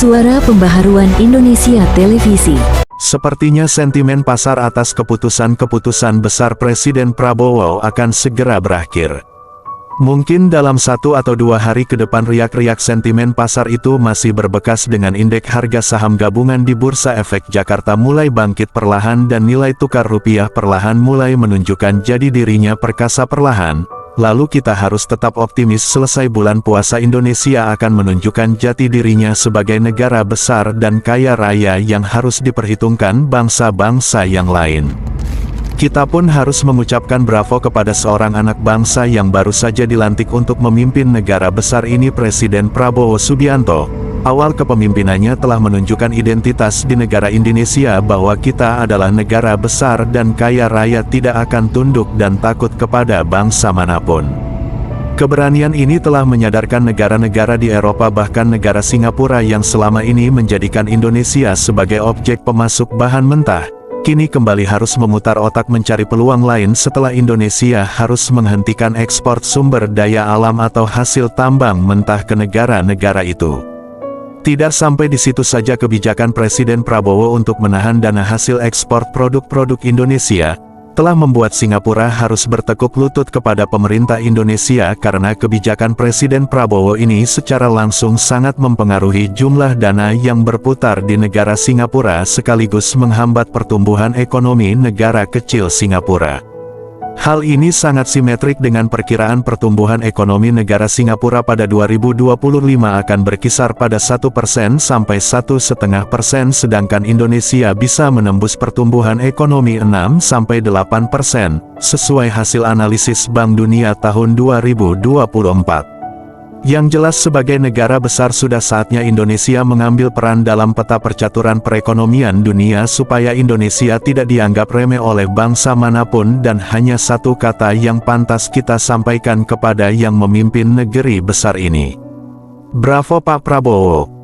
Suara Pembaharuan Indonesia Televisi. Sepertinya sentimen pasar atas keputusan-keputusan besar Presiden Prabowo akan segera berakhir. Mungkin dalam 1 atau 2 hari ke depan riak-riak sentimen pasar itu masih berbekas dengan indeks harga saham gabungan di Bursa Efek Jakarta mulai bangkit perlahan dan nilai tukar rupiah perlahan mulai menunjukkan jati dirinya perkasa perlahan. Lalu kita harus tetap optimis selesai bulan puasa Indonesia akan menunjukkan jati dirinya sebagai negara besar dan kaya raya yang harus diperhitungkan bangsa-bangsa yang lain. Kita pun harus mengucapkan bravo kepada seorang anak bangsa yang baru saja dilantik untuk memimpin negara besar ini, Presiden Prabowo Subianto. Awal kepemimpinannya telah menunjukkan identitas di negara Indonesia bahwa kita adalah negara besar dan kaya raya, tidak akan tunduk dan takut kepada bangsa manapun. Keberanian ini telah menyadarkan negara-negara di Eropa, bahkan negara Singapura yang selama ini menjadikan Indonesia sebagai objek pemasok bahan mentah, kini kembali harus memutar otak mencari peluang lain setelah Indonesia harus menghentikan ekspor sumber daya alam atau hasil tambang mentah ke negara-negara itu. Tidak sampai di situ saja, kebijakan Presiden Prabowo untuk menahan dana hasil ekspor produk-produk Indonesia telah membuat Singapura harus bertekuk lutut kepada pemerintah Indonesia karena kebijakan Presiden Prabowo ini secara langsung sangat mempengaruhi jumlah dana yang berputar di negara Singapura sekaligus menghambat pertumbuhan ekonomi negara kecil Singapura. Hal ini sangat simetrik dengan perkiraan pertumbuhan ekonomi negara Singapura pada 2025 akan berkisar pada 1% sampai 1,5%, sedangkan Indonesia bisa menembus pertumbuhan ekonomi 6-8%, sesuai hasil analisis Bank Dunia tahun 2024. Yang jelas, sebagai negara besar sudah saatnya Indonesia mengambil peran dalam peta percaturan perekonomian dunia supaya Indonesia tidak dianggap remeh oleh bangsa manapun, dan hanya satu kata yang pantas kita sampaikan kepada yang memimpin negeri besar ini. Bravo Pak Prabowo.